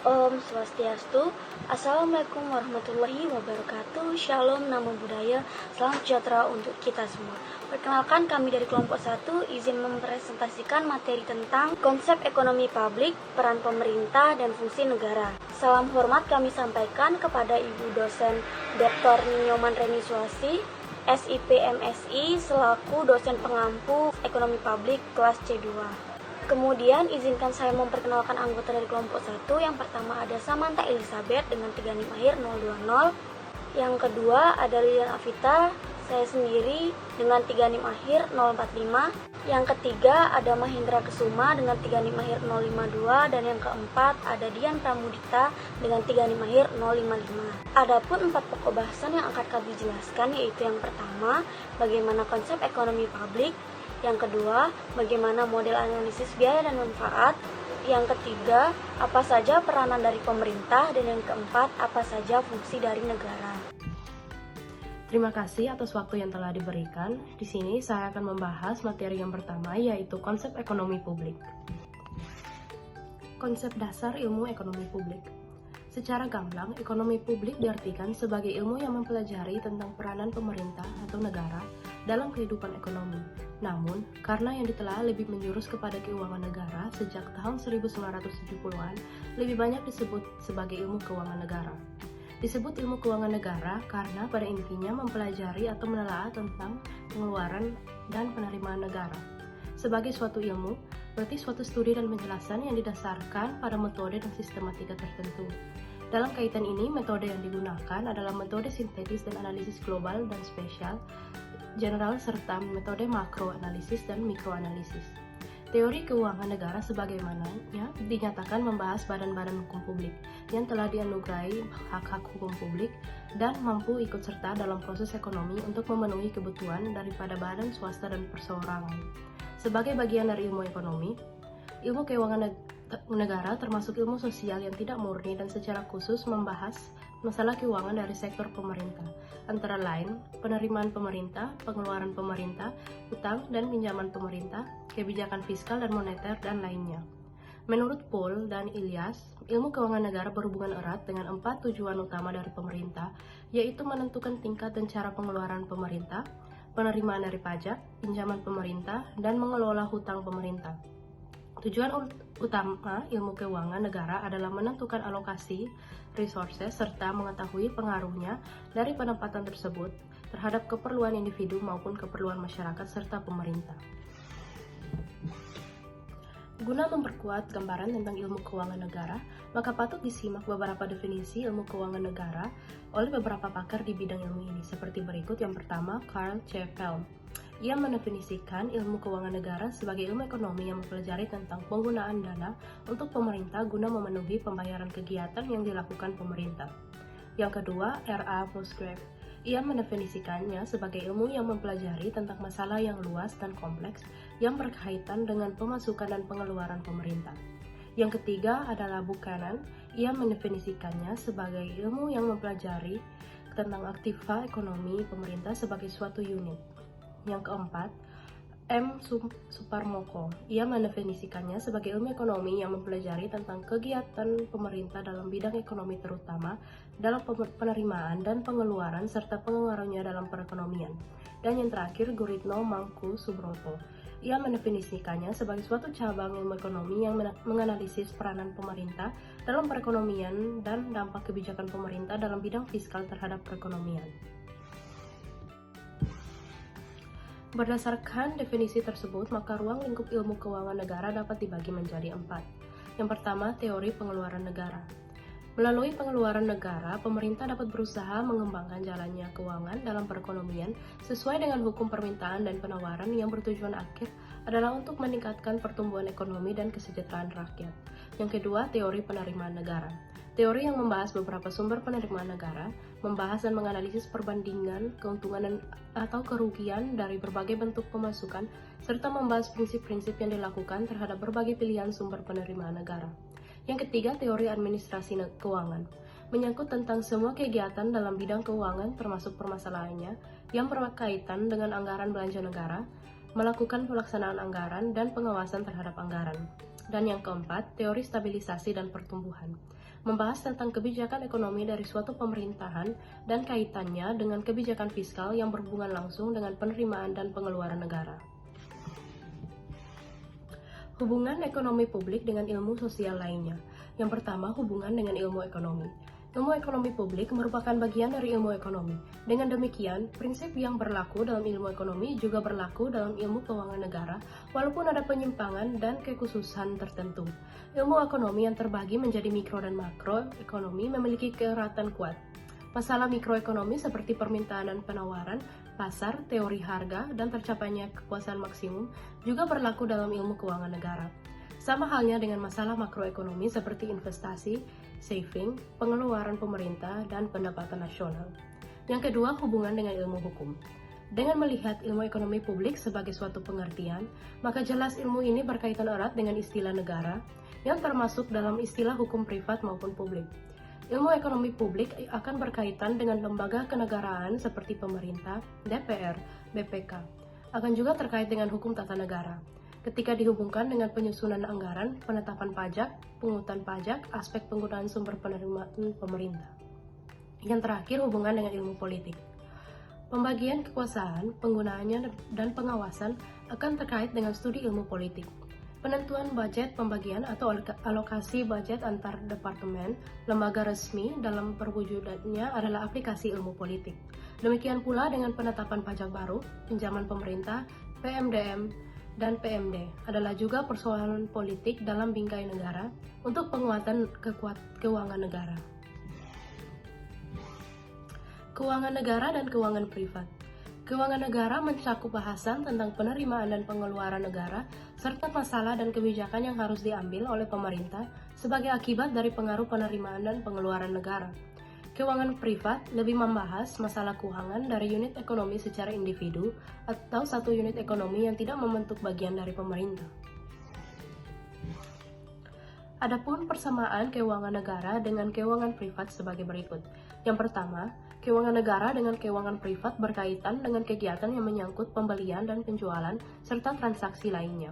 Om Swastiastu. Assalamualaikum warahmatullahi wabarakatuh. Shalom, namo buddhaya. Salam sejahtera untuk kita semua. Perkenalkan, kami dari kelompok 1 izin mempresentasikan materi tentang konsep ekonomi publik, peran pemerintah, dan fungsi negara. Salam hormat kami sampaikan kepada Ibu dosen Dr. Ninyoman Reniswasi, SIP MSI, selaku dosen pengampu ekonomi publik kelas C2. Kemudian izinkan saya memperkenalkan anggota dari kelompok 1. Yang pertama ada Samantha Elizabeth dengan 3 NIM akhir 020. Yang kedua ada Lilian Afita, saya sendiri dengan 3 NIM akhir 045. Yang ketiga ada Mahendra Kesuma dengan 3 NIM akhir 052. Dan yang keempat ada Dian Pramudita dengan 3 NIM akhir 055. Adapun 4 pokok bahasan yang akan kami jelaskan, yaitu yang pertama, bagaimana konsep ekonomi publik. Yang kedua, bagaimana model analisis biaya dan manfaat. Yang ketiga, apa saja peranan dari pemerintah. Dan yang keempat, apa saja fungsi dari negara. Terima kasih atas waktu yang telah diberikan. Di sini saya akan membahas materi yang pertama, yaitu konsep ekonomi publik. Konsep dasar ilmu ekonomi publik. Secara gamblang, ekonomi publik diartikan sebagai ilmu yang mempelajari tentang peranan pemerintah atau negara dalam kehidupan ekonomi. Namun, karena yang ditelaah lebih menjurus kepada keuangan negara sejak tahun 1970-an, lebih banyak disebut sebagai ilmu keuangan negara. Disebut ilmu keuangan negara karena pada intinya mempelajari atau menelaah tentang pengeluaran dan penerimaan negara. Sebagai suatu ilmu, berarti suatu studi dan penjelasan yang didasarkan pada metode dan sistematika tertentu. Dalam kaitan ini, metode yang digunakan adalah metode sintetis dan analisis global dan spesial, general, serta metode makroanalisis dan mikroanalisis. Teori keuangan negara sebagaimananya dinyatakan membahas badan-badan hukum publik yang telah dianugerahi hak-hak hukum publik dan mampu ikut serta dalam proses ekonomi untuk memenuhi kebutuhan daripada badan swasta dan perseorangan. Sebagai bagian dari ilmu ekonomi, ilmu keuangan negara termasuk ilmu sosial yang tidak murni dan secara khusus membahas masalah keuangan dari sektor pemerintah, antara lain penerimaan pemerintah, pengeluaran pemerintah, utang dan pinjaman pemerintah, kebijakan fiskal dan moneter, dan lainnya. Menurut Paul dan Ilyas, ilmu keuangan negara berhubungan erat dengan 4 tujuan utama dari pemerintah, yaitu menentukan tingkat dan cara pengeluaran pemerintah, penerimaan dari pajak, pinjaman pemerintah, dan mengelola hutang pemerintah. Tujuan utama ilmu keuangan negara adalah menentukan alokasi resources serta mengetahui pengaruhnya dari penempatan tersebut terhadap keperluan individu maupun keperluan masyarakat serta pemerintah. Guna memperkuat gambaran tentang ilmu keuangan negara, maka patut disimak beberapa definisi ilmu keuangan negara oleh beberapa pakar di bidang ilmu ini, seperti berikut. Yang pertama, Carl C. Pelm. Ia mendefinisikan ilmu keuangan negara sebagai ilmu ekonomi yang mempelajari tentang penggunaan dana untuk pemerintah guna memenuhi pembayaran kegiatan yang dilakukan pemerintah. Yang kedua, R.A. Musgrave. Ia mendefinisikannya sebagai ilmu yang mempelajari tentang masalah yang luas dan kompleks yang berkaitan dengan pemasukan dan pengeluaran pemerintah. Yang ketiga adalah Buchanan. Ia mendefinisikannya sebagai ilmu yang mempelajari tentang aktiva ekonomi pemerintah sebagai suatu unit. Yang keempat, M. Suparmoko. Ia mendefinisikannya sebagai ilmu ekonomi yang mempelajari tentang kegiatan pemerintah dalam bidang ekonomi, terutama dalam penerimaan dan pengeluaran serta pengaruhnya dalam perekonomian. Dan yang terakhir, Guritno Mangku Subroto. Ia mendefinisikannya sebagai suatu cabang ilmu ekonomi yang menganalisis peranan pemerintah dalam perekonomian dan dampak kebijakan pemerintah dalam bidang fiskal terhadap perekonomian. Berdasarkan definisi tersebut, maka ruang lingkup ilmu keuangan negara dapat dibagi menjadi 4. Yang pertama, teori pengeluaran negara. Melalui pengeluaran negara, pemerintah dapat berusaha mengembangkan jalannya keuangan dalam perekonomian sesuai dengan hukum permintaan dan penawaran yang bertujuan akhir adalah untuk meningkatkan pertumbuhan ekonomi dan kesejahteraan rakyat. Yang kedua, teori penerimaan negara. Teori yang membahas beberapa sumber penerimaan negara, membahas dan menganalisis perbandingan, keuntungan atau kerugian dari berbagai bentuk pemasukan, serta membahas prinsip-prinsip yang dilakukan terhadap berbagai pilihan sumber penerimaan negara. Yang ketiga, teori administrasi keuangan, menyangkut tentang semua kegiatan dalam bidang keuangan termasuk permasalahannya yang berkaitan dengan anggaran belanja negara, melakukan pelaksanaan anggaran, dan pengawasan terhadap anggaran. Dan yang keempat, teori stabilisasi dan pertumbuhan, membahas tentang kebijakan ekonomi dari suatu pemerintahan dan kaitannya dengan kebijakan fiskal yang berhubungan langsung dengan penerimaan dan pengeluaran negara. Hubungan ekonomi publik dengan ilmu sosial lainnya. Yang pertama, hubungan dengan ilmu ekonomi. Ilmu ekonomi publik merupakan bagian dari ilmu ekonomi. Dengan demikian, prinsip yang berlaku dalam ilmu ekonomi juga berlaku dalam ilmu keuangan negara, walaupun ada penyimpangan dan kekhususan tertentu. Ilmu ekonomi yang terbagi menjadi mikro dan makro ekonomi memiliki keeratan kuat. Masalah mikroekonomi seperti permintaan dan penawaran, pasar, teori harga, dan tercapainya kekuasaan maksimum juga berlaku dalam ilmu keuangan negara. Sama halnya dengan masalah makroekonomi seperti investasi, saving, pengeluaran pemerintah, dan pendapatan nasional. Yang kedua, hubungan dengan ilmu hukum. Dengan melihat ilmu ekonomi publik sebagai suatu pengertian, maka jelas ilmu ini berkaitan erat dengan istilah negara, yang termasuk dalam istilah hukum privat maupun publik. Ilmu ekonomi publik akan berkaitan dengan lembaga kenegaraan seperti pemerintah, DPR, BPK. Akan juga terkait dengan hukum tata negara. Ketika dihubungkan dengan penyusunan anggaran, penetapan pajak, pungutan pajak, aspek penggunaan sumber penerimaan pemerintah. Yang terakhir, hubungan dengan ilmu politik. Pembagian kekuasaan, penggunaannya, dan pengawasan akan terkait dengan studi ilmu politik. Penentuan budget pembagian atau alokasi budget antar departemen, lembaga resmi dalam perwujudannya adalah aplikasi ilmu politik. Demikian pula dengan penetapan pajak baru, pinjaman pemerintah, PMDM, dan PMD adalah juga persoalan politik dalam bingkai negara untuk penguatan keuangan negara. Keuangan negara dan keuangan privat. Keuangan negara mencakup bahasan tentang penerimaan dan pengeluaran negara, serta masalah dan kebijakan yang harus diambil oleh pemerintah sebagai akibat dari pengaruh penerimaan dan pengeluaran negara. Keuangan privat lebih membahas masalah keuangan dari unit ekonomi secara individu atau satu unit ekonomi yang tidak membentuk bagian dari pemerintah. Adapun persamaan keuangan negara dengan keuangan privat sebagai berikut. Yang pertama, keuangan negara dengan keuangan privat berkaitan dengan kegiatan yang menyangkut pembelian dan penjualan serta transaksi lainnya.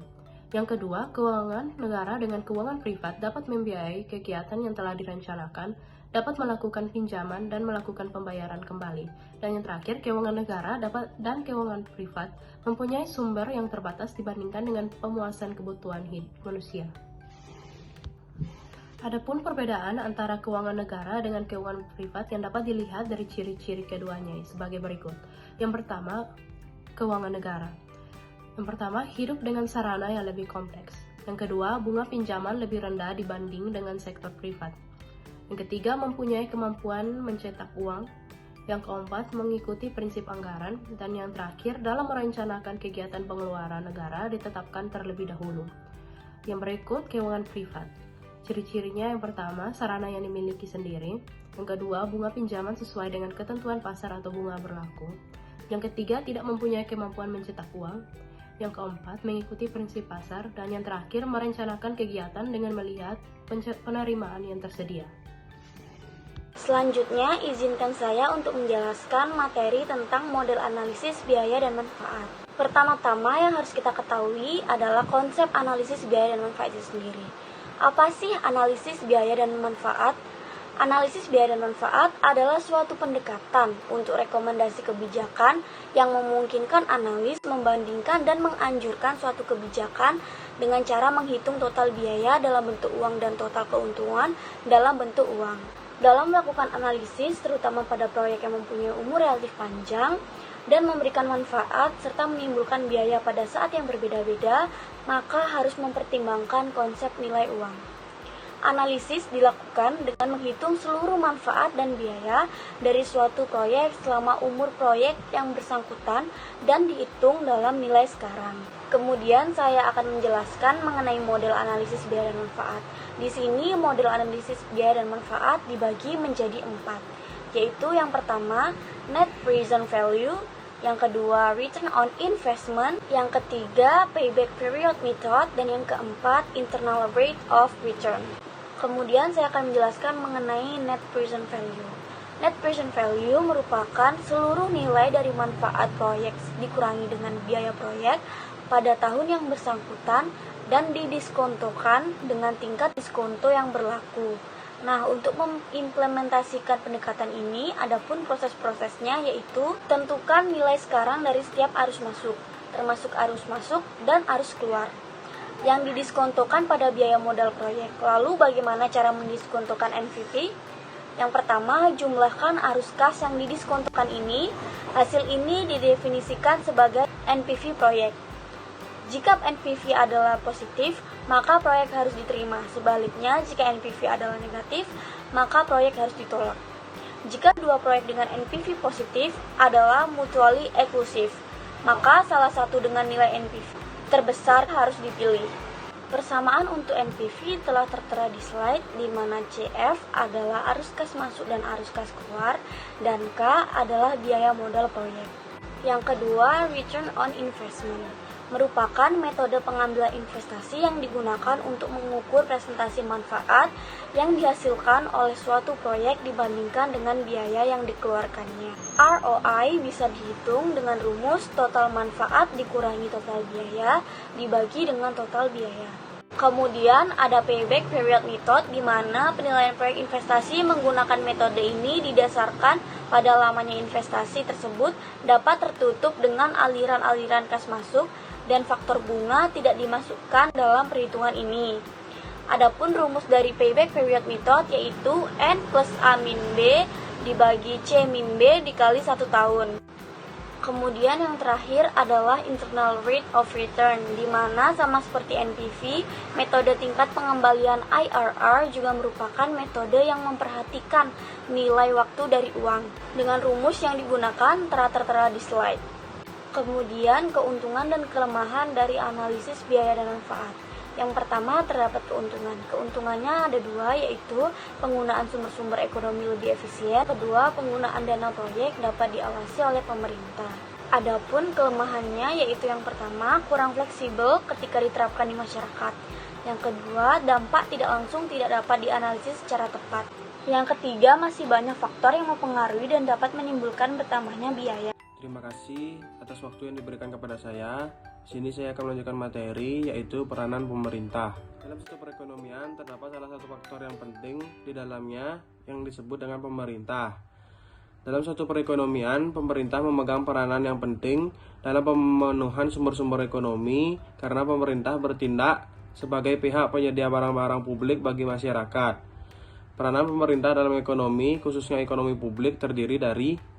Yang kedua, keuangan negara dengan keuangan privat dapat membiayai kegiatan yang telah direncanakan, dapat melakukan pinjaman dan melakukan pembayaran kembali. Dan yang terakhir, keuangan negara dan keuangan privat mempunyai sumber yang terbatas dibandingkan dengan pemuasan kebutuhan hidup manusia. Adapun perbedaan antara keuangan negara dengan keuangan privat yang dapat dilihat dari ciri-ciri keduanya sebagai berikut. Yang pertama, keuangan negara. Yang pertama, hidup dengan sarana yang lebih kompleks. Yang kedua, bunga pinjaman lebih rendah dibanding dengan sektor privat. Yang ketiga, mempunyai kemampuan mencetak uang. Yang keempat, mengikuti prinsip anggaran. Dan yang terakhir, dalam merencanakan kegiatan pengeluaran negara ditetapkan terlebih dahulu. Yang berikut, keuangan privat. Ciri-cirinya yang pertama, sarana yang dimiliki sendiri. Yang kedua, bunga pinjaman sesuai dengan ketentuan pasar atau bunga berlaku. Yang ketiga, tidak mempunyai kemampuan mencetak uang. Yang keempat, mengikuti prinsip pasar. Dan yang terakhir, merencanakan kegiatan dengan melihat penerimaan yang tersedia. Selanjutnya, izinkan saya untuk menjelaskan materi tentang model analisis biaya dan manfaat. Pertama-tama yang harus kita ketahui adalah konsep analisis biaya dan manfaat itu sendiri. Apa sih analisis biaya dan manfaat? Analisis biaya dan manfaat adalah suatu pendekatan untuk rekomendasi kebijakan yang memungkinkan analis membandingkan dan menganjurkan suatu kebijakan dengan cara menghitung total biaya dalam bentuk uang dan total keuntungan dalam bentuk uang. Dalam melakukan analisis, terutama pada proyek yang mempunyai umur relatif panjang dan memberikan manfaat serta menimbulkan biaya pada saat yang berbeda-beda, maka harus mempertimbangkan konsep nilai uang. Analisis dilakukan dengan menghitung seluruh manfaat dan biaya dari suatu proyek selama umur proyek yang bersangkutan dan dihitung dalam nilai sekarang. Kemudian saya akan menjelaskan mengenai model analisis biaya dan manfaat. Di sini model analisis biaya dan manfaat dibagi menjadi 4, yaitu yang pertama net present value, yang kedua return on investment, yang ketiga payback period method, dan yang keempat internal rate of return. Kemudian saya akan menjelaskan mengenai net present value. Net present value merupakan seluruh nilai dari manfaat proyek dikurangi dengan biaya proyek pada tahun yang bersangkutan dan didiskontokan dengan tingkat diskonto yang berlaku. Nah, untuk mengimplementasikan pendekatan ini, adapun proses-prosesnya yaitu tentukan nilai sekarang dari setiap arus masuk, termasuk arus masuk dan arus keluar, yang didiskontokan pada biaya modal proyek. Lalu bagaimana cara mendiskontokan NPV? Yang pertama, jumlahkan arus kas yang didiskontokan ini. Hasil ini didefinisikan sebagai NPV proyek. Jika NPV adalah positif, maka proyek harus diterima. Sebaliknya, jika NPV adalah negatif, maka proyek harus ditolak. Jika dua proyek dengan NPV positif adalah mutually exclusive, maka salah satu dengan nilai NPV terbesar harus dipilih. Persamaan untuk NPV telah tertera di slide, di mana CF adalah arus kas masuk dan arus kas keluar, dan K adalah biaya modal proyek. Yang kedua, return on investment merupakan metode pengambilan investasi yang digunakan untuk mengukur presentasi manfaat yang dihasilkan oleh suatu proyek dibandingkan dengan biaya yang dikeluarkannya. ROI bisa dihitung dengan rumus total manfaat dikurangi total biaya dibagi dengan total biaya. Kemudian ada payback period method, di mana penilaian proyek investasi menggunakan metode ini didasarkan pada lamanya investasi tersebut dapat tertutup dengan aliran-aliran kas masuk dan faktor bunga tidak dimasukkan dalam perhitungan ini. Adapun rumus dari payback period method yaitu N plus A min B dibagi C min B dikali 1 tahun. Kemudian yang terakhir adalah internal rate of return, di mana sama seperti NPV, metode tingkat pengembalian IRR juga merupakan metode yang memperhatikan nilai waktu dari uang, dengan rumus yang digunakan tertera di slide. Kemudian keuntungan dan kelemahan dari analisis biaya dan manfaat. Yang pertama, terdapat keuntungan. Keuntungannya ada dua, yaitu penggunaan sumber-sumber ekonomi lebih efisien. Kedua, penggunaan dana proyek dapat diawasi oleh pemerintah. Adapun kelemahannya yaitu yang pertama, kurang fleksibel ketika diterapkan di masyarakat. Yang kedua, dampak tidak langsung tidak dapat dianalisis secara tepat. Yang ketiga, masih banyak faktor yang mempengaruhi dan dapat menimbulkan bertambahnya biaya. Terima kasih atas waktu yang diberikan kepada saya. Di sini saya akan melanjutkan materi, yaitu peranan pemerintah. Dalam sistem perekonomian terdapat salah satu faktor yang penting di dalamnya yang disebut dengan pemerintah. Dalam suatu perekonomian, pemerintah memegang peranan yang penting dalam pemenuhan sumber-sumber ekonomi karena pemerintah bertindak sebagai pihak penyedia barang-barang publik bagi masyarakat. Peranan pemerintah dalam ekonomi, khususnya ekonomi publik, terdiri dari: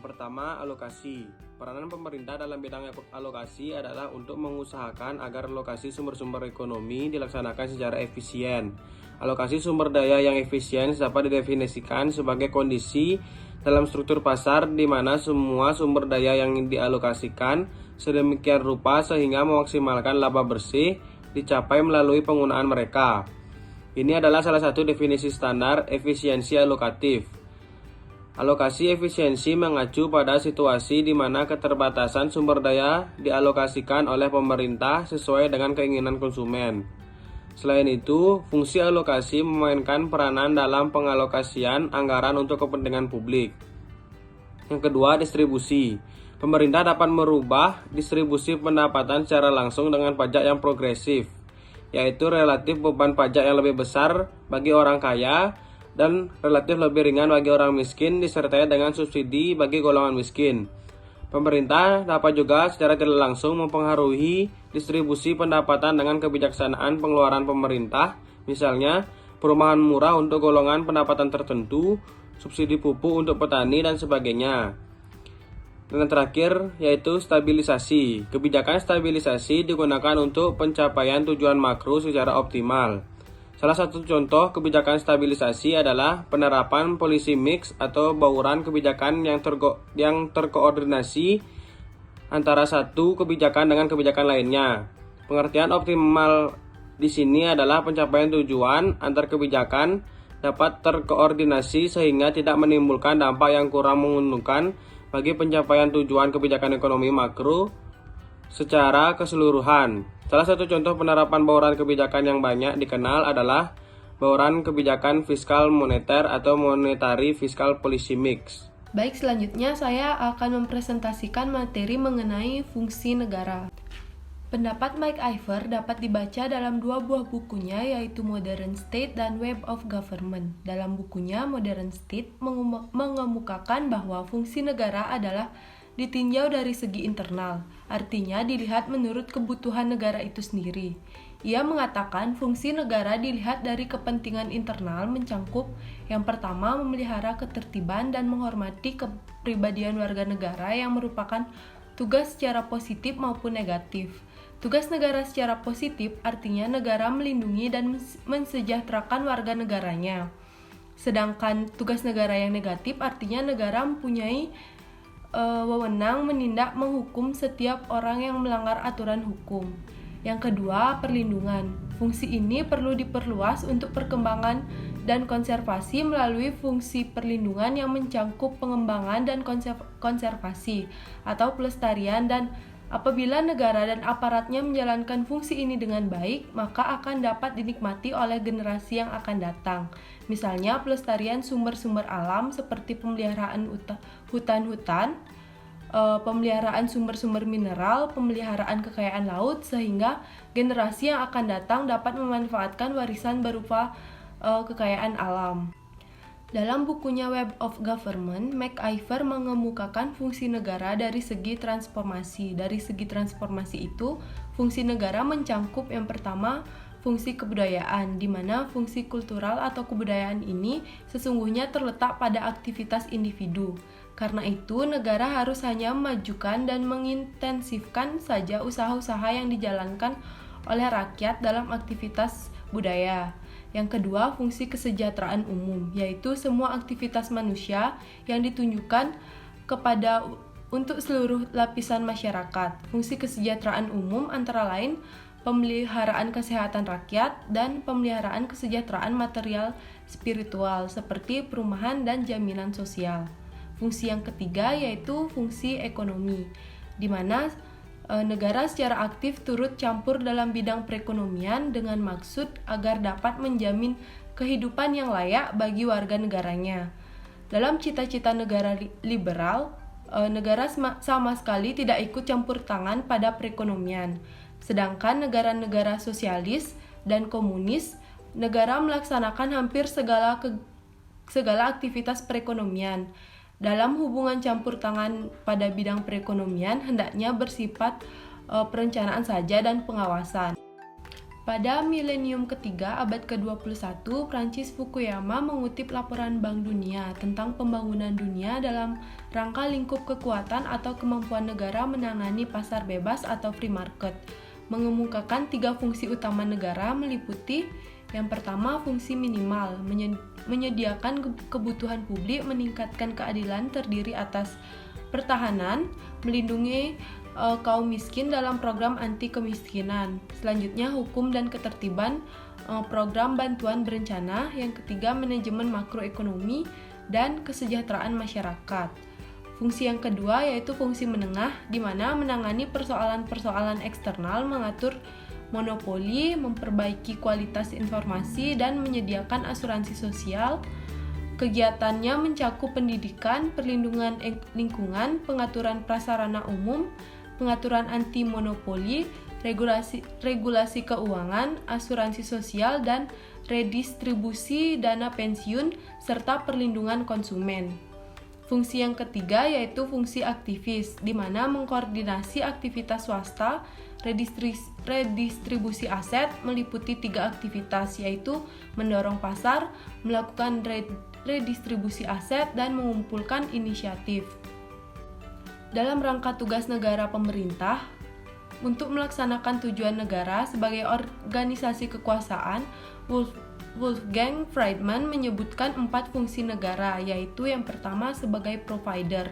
yang pertama, alokasi. Peranan pemerintah dalam bidang alokasi adalah untuk mengusahakan agar alokasi sumber-sumber ekonomi dilaksanakan secara efisien. Alokasi sumber daya yang efisien dapat didefinisikan sebagai kondisi dalam struktur pasar di mana semua sumber daya yang dialokasikan sedemikian rupa sehingga memaksimalkan laba bersih dicapai melalui penggunaan mereka. Ini adalah salah satu definisi standar efisiensi alokatif. Alokasi efisiensi mengacu pada situasi di mana keterbatasan sumber daya dialokasikan oleh pemerintah sesuai dengan keinginan konsumen. Selain itu, fungsi alokasi memainkan peranan dalam pengalokasian anggaran untuk kepentingan publik. Yang kedua, distribusi. Pemerintah dapat merubah distribusi pendapatan secara langsung dengan pajak yang progresif, yaitu relatif beban pajak yang lebih besar bagi orang kaya dan relatif lebih ringan bagi orang miskin disertai dengan subsidi bagi golongan miskin. Pemerintah dapat juga secara tidak langsung mempengaruhi distribusi pendapatan dengan kebijaksanaan pengeluaran pemerintah, misalnya perumahan murah untuk golongan pendapatan tertentu, subsidi pupuk untuk petani, dan sebagainya. Dan yang terakhir yaitu stabilisasi. Kebijakan stabilisasi digunakan untuk pencapaian tujuan makro secara optimal. Salah satu contoh kebijakan stabilisasi adalah penerapan policy mix atau bauran kebijakan yang terkoordinasi antara satu kebijakan dengan kebijakan lainnya. Pengertian optimal di sini adalah pencapaian tujuan antar kebijakan dapat terkoordinasi sehingga tidak menimbulkan dampak yang kurang menguntungkan bagi pencapaian tujuan kebijakan ekonomi makro secara keseluruhan. Salah satu contoh penerapan bauran kebijakan yang banyak dikenal adalah bauran kebijakan fiskal moneter atau monetary fiscal policy mix. Baik, selanjutnya saya akan mempresentasikan materi mengenai fungsi negara. Pendapat Mike Iver dapat dibaca dalam dua buah bukunya, yaitu Modern State dan Web of Government. Dalam bukunya, Modern State mengemukakan bahwa fungsi negara adalah ditinjau dari segi internal, artinya dilihat menurut kebutuhan negara itu sendiri. Ia mengatakan fungsi negara dilihat dari kepentingan internal mencangkup yang pertama memelihara ketertiban dan menghormati kepribadian warga negara yang merupakan tugas secara positif maupun negatif. Tugas negara secara positif artinya negara melindungi dan mensejahterakan warga negaranya. Sedangkan tugas negara yang negatif artinya negara mempunyai wewenang menindak menghukum setiap orang yang melanggar aturan hukum. Yang kedua, perlindungan. Fungsi ini perlu diperluas untuk perkembangan dan konservasi melalui fungsi perlindungan yang mencangkup pengembangan dan konservasi atau pelestarian, dan apabila negara dan aparatnya menjalankan fungsi ini dengan baik, maka akan dapat dinikmati oleh generasi yang akan datang. Misalnya pelestarian sumber-sumber alam seperti pemeliharaan hutan-hutan, pemeliharaan sumber-sumber mineral, pemeliharaan kekayaan laut, sehingga generasi yang akan datang dapat memanfaatkan warisan berupa kekayaan alam. Dalam bukunya Web of Government, MacIver mengemukakan fungsi negara dari segi transformasi. Dari segi transformasi itu, fungsi negara mencangkup yang pertama, fungsi kebudayaan, di mana fungsi kultural atau kebudayaan ini sesungguhnya terletak pada aktivitas individu. Karena itu, negara harus hanya memajukan dan mengintensifkan saja usaha-usaha yang dijalankan oleh rakyat dalam aktivitas budaya. Yang kedua, fungsi kesejahteraan umum, yaitu semua aktivitas manusia yang ditunjukkan kepada untuk seluruh lapisan masyarakat. Fungsi kesejahteraan umum antara lain pemeliharaan kesehatan rakyat dan pemeliharaan kesejahteraan material spiritual seperti perumahan dan jaminan sosial. Fungsi yang ketiga yaitu fungsi ekonomi, di mana negara secara aktif turut campur dalam bidang perekonomian dengan maksud agar dapat menjamin kehidupan yang layak bagi warga negaranya. Dalam cita-cita negara liberal, negara sama sekali tidak ikut campur tangan pada perekonomian. Sedangkan negara-negara sosialis dan komunis, negara melaksanakan hampir segala aktivitas perekonomian. Dalam hubungan campur tangan pada bidang perekonomian hendaknya bersifat perencanaan saja dan pengawasan. Pada milenium ketiga abad ke-21, Francis Fukuyama mengutip laporan Bank Dunia tentang pembangunan dunia dalam rangka lingkup kekuatan atau kemampuan negara menangani pasar bebas atau free market. Mengemukakan 3 fungsi utama negara meliputi yang pertama, fungsi minimal, menyediakan kebutuhan publik, meningkatkan keadilan terdiri atas pertahanan, melindungi kaum miskin dalam program anti kemiskinan. Selanjutnya, hukum dan ketertiban, program bantuan berencana. Yang ketiga, manajemen makroekonomi dan kesejahteraan masyarakat. Fungsi yang kedua yaitu fungsi menengah, di mana menangani persoalan-persoalan eksternal, mengatur monopoli, memperbaiki kualitas informasi, dan menyediakan asuransi sosial. Kegiatannya mencakup pendidikan, perlindungan lingkungan, pengaturan prasarana umum, pengaturan anti monopoli, regulasi keuangan, asuransi sosial, dan redistribusi dana pensiun, serta perlindungan konsumen. Fungsi yang ketiga yaitu fungsi aktivis, di mana mengkoordinasi aktivitas swasta. Redistribusi aset meliputi 3 aktivitas, yaitu mendorong pasar, melakukan redistribusi aset, dan mengumpulkan inisiatif. Dalam rangka tugas negara pemerintah, untuk melaksanakan tujuan negara sebagai organisasi kekuasaan, Wolfgang Friedman menyebutkan 4 fungsi negara, yaitu yang pertama sebagai provider.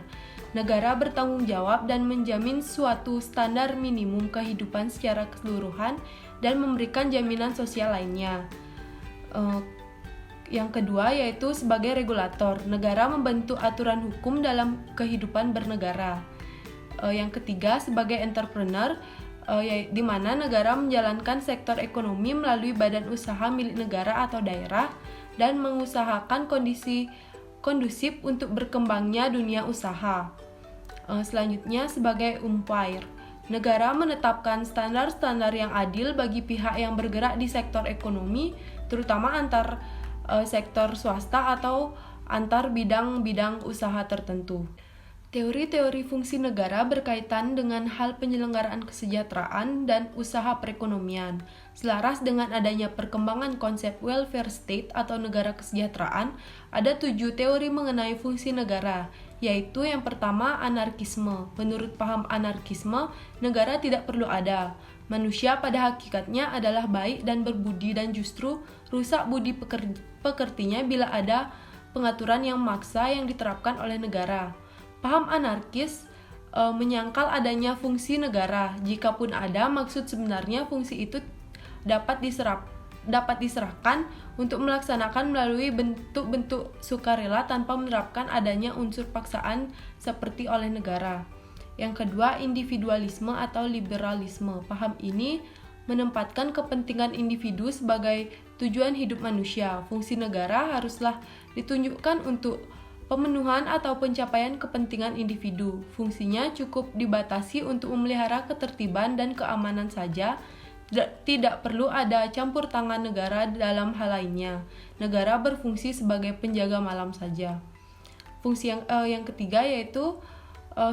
Negara bertanggung jawab dan menjamin suatu standar minimum kehidupan secara keseluruhan dan memberikan jaminan sosial lainnya. Yang kedua yaitu sebagai regulator. Negara membentuk aturan hukum dalam kehidupan bernegara. Yang ketiga sebagai entrepreneur, di mana negara menjalankan sektor ekonomi melalui badan usaha milik negara atau daerah dan mengusahakan kondisi kondusif untuk berkembangnya dunia usaha. Selanjutnya, sebagai umpire, negara menetapkan standar-standar yang adil bagi pihak yang bergerak di sektor ekonomi, terutama antar sektor swasta atau antar bidang-bidang usaha tertentu. Teori-teori fungsi negara berkaitan dengan hal penyelenggaraan kesejahteraan dan usaha perekonomian. Selaras dengan adanya perkembangan konsep welfare state atau negara kesejahteraan, ada 7 teori mengenai fungsi negara, yaitu yang pertama, anarkisme. Menurut paham anarkisme, negara tidak perlu ada. Manusia pada hakikatnya adalah baik dan berbudi, dan justru rusak budi pekertinya bila ada pengaturan yang maksa yang diterapkan oleh negara. Paham anarkis menyangkal adanya fungsi negara. Jikapun ada, maksud sebenarnya fungsi itu dapat diserahkan untuk melaksanakan melalui bentuk-bentuk sukarela tanpa menerapkan adanya unsur paksaan seperti oleh negara. Yang kedua, individualisme atau liberalisme. Paham ini menempatkan kepentingan individu sebagai tujuan hidup manusia. Fungsi negara haruslah ditunjukkan untuk pemenuhan atau pencapaian kepentingan individu. Fungsinya cukup dibatasi untuk memelihara ketertiban dan keamanan saja. Tidak perlu ada campur tangan negara dalam hal lainnya. Negara berfungsi sebagai penjaga malam saja. Fungsi yang ketiga yaitu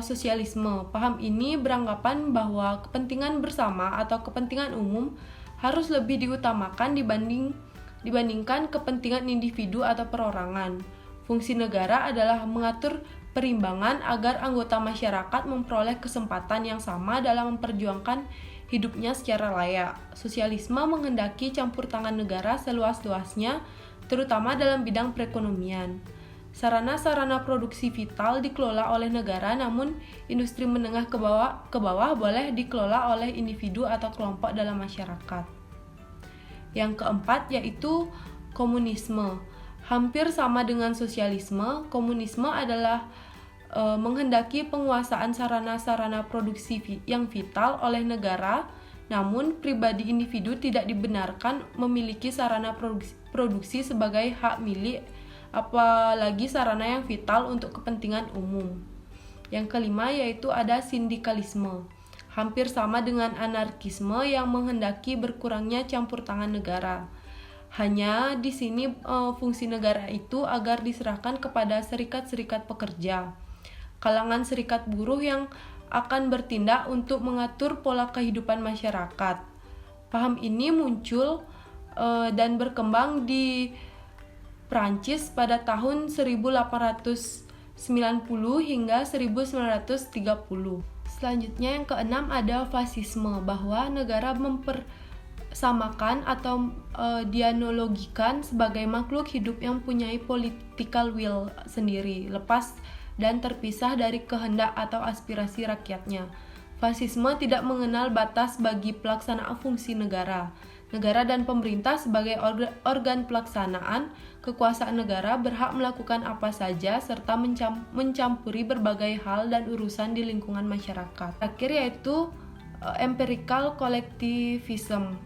sosialisme. Paham ini beranggapan bahwa kepentingan bersama atau kepentingan umum harus lebih diutamakan dibandingkan kepentingan individu atau perorangan. Fungsi negara adalah mengatur perimbangan agar anggota masyarakat memperoleh kesempatan yang sama dalam memperjuangkan hidupnya secara layak. Sosialisme menghendaki campur tangan negara seluas-luasnya, terutama dalam bidang perekonomian. Sarana-sarana produksi vital dikelola oleh negara, namun industri menengah ke bawah boleh dikelola oleh individu atau kelompok dalam masyarakat. Yang keempat yaitu komunisme. Hampir sama dengan sosialisme, komunisme adalah menghendaki penguasaan sarana-sarana produksi yang vital oleh negara, namun pribadi individu tidak dibenarkan memiliki sarana produksi sebagai hak milik, apalagi sarana yang vital untuk kepentingan umum. Yang kelima yaitu ada sindikalisme. Hampir sama dengan anarkisme yang menghendaki berkurangnya campur tangan negara. Hanya di sini fungsi negara itu agar diserahkan kepada serikat-serikat pekerja, kalangan serikat buruh yang akan bertindak untuk mengatur pola kehidupan masyarakat. Paham ini muncul dan berkembang di Prancis pada tahun 1890 hingga 1930. Selanjutnya yang keenam ada fasisme, bahwa negara samakan atau dianalogikan sebagai makhluk hidup yang mempunyai political will sendiri, lepas dan terpisah dari kehendak atau aspirasi rakyatnya. Fasisme tidak mengenal batas bagi pelaksanaan fungsi negara. Negara dan pemerintah sebagai organ pelaksanaan kekuasaan negara berhak melakukan apa saja serta mencampuri berbagai hal dan urusan di lingkungan masyarakat. Terakhir yaitu empirical collectivism.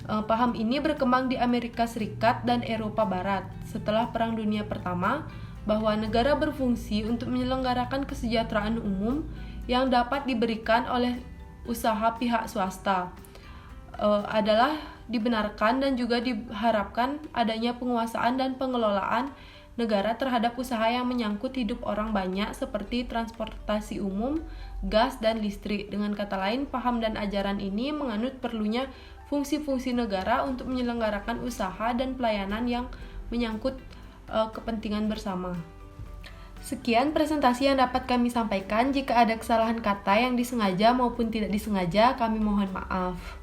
Paham ini berkembang di Amerika Serikat dan Eropa Barat setelah Perang Dunia Pertama, bahwa negara berfungsi untuk menyelenggarakan kesejahteraan umum yang dapat diberikan oleh usaha pihak swasta. Adalah dibenarkan dan juga diharapkan adanya penguasaan dan pengelolaan negara terhadap usaha yang menyangkut hidup orang banyak seperti transportasi umum, gas, dan listrik. Dengan kata lain, paham dan ajaran ini menganut perlunya fungsi-fungsi negara untuk menyelenggarakan usaha dan pelayanan yang menyangkut kepentingan bersama. Sekian presentasi yang dapat kami sampaikan. Jika ada kesalahan kata yang disengaja maupun tidak disengaja, kami mohon maaf.